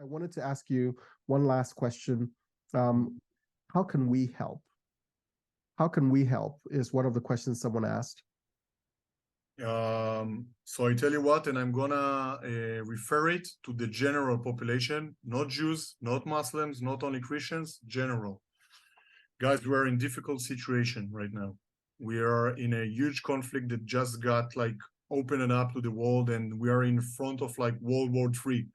I wanted to ask you one last question. How can we help? How can we help is one of the questions someone asked. So I tell you what, and I'm gonna refer it to the general population, not Jews, not Muslims, not only Christians, general. Guys, we are in difficult situation right now. We are in a huge conflict that just got like opened up to the world, and we are in front of like World War III.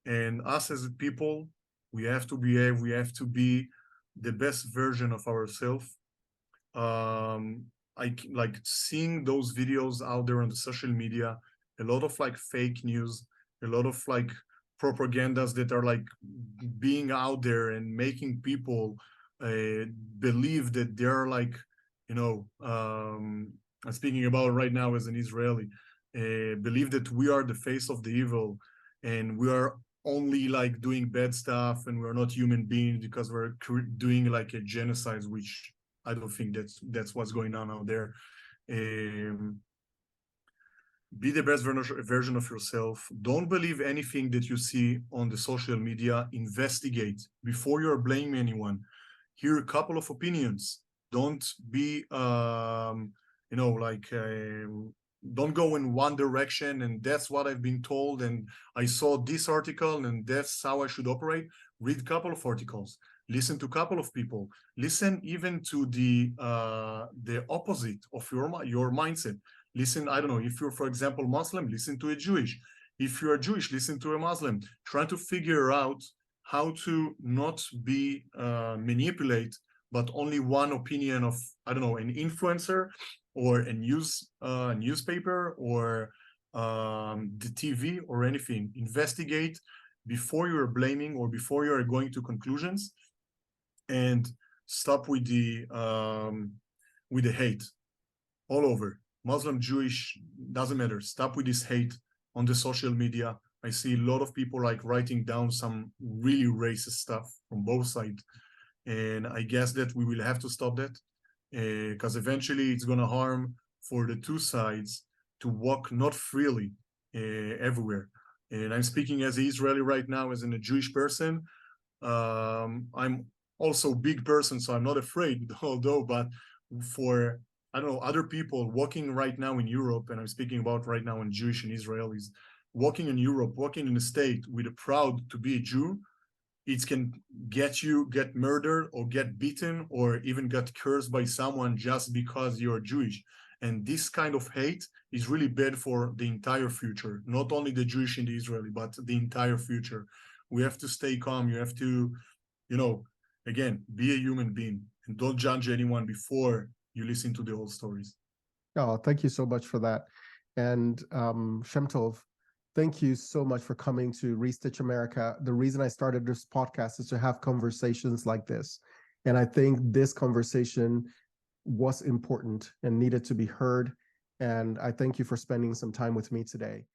And us as people, we have to behave, we have to be the best version of ourselves. I like seeing those videos out there on the social media, a lot of like fake news, a lot of like propagandas that are like being out there and making people believe that they're like, you know, I'm speaking about right now as an Israeli, believe that we are the face of the evil and we are only like doing bad stuff and we're not human beings because we're doing like a genocide, which I don't think that's what's going on out there. Be the best version of yourself. Don't believe anything that you see on the social media. Investigate before you're blaming anyone. Hear a couple of opinions. Don't be, don't go in one direction and that's what I've been told and I saw this article and that's how I should operate. Read a couple of articles. Listen to a couple of people. Listen even to the opposite of your mindset. Listen, I don't know, if you're, for example, Muslim, listen to a Jewish. If you're Jewish, listen to a Muslim. Try to figure out how to not be manipulate, but only one opinion of, I don't know, an influencer or a newspaper or the TV or anything. Investigate before you're blaming or before you're going to conclusions, and stop with the hate all over. Muslim, Jewish, doesn't matter. Stop with this hate on the social media. I see a lot of people like writing down some really racist stuff from both sides. And I guess that we will have to stop that because eventually it's going to harm for the two sides to walk not freely everywhere. And I'm speaking as an Israeli right now, as a Jewish person. I'm also a big person, so I'm not afraid, although, but for, I don't know, other people walking right now in Europe, and I'm speaking about right now in Jewish and Israelis, walking in Europe, walking in a state with a proud to be a Jew, it can get murdered or get beaten or even get cursed by someone just because you're Jewish. And this kind of hate is really bad for the entire future, not only the Jewish and the Israeli, but the entire future. We have to stay calm. You have to, again, be a human being and don't judge anyone before you listen to the whole stories. Oh, thank you so much for that. And Shemtov, thank you so much for coming to Restitch America. The reason I started this podcast is to have conversations like this. And I think this conversation was important and needed to be heard. And I thank you for spending some time with me today.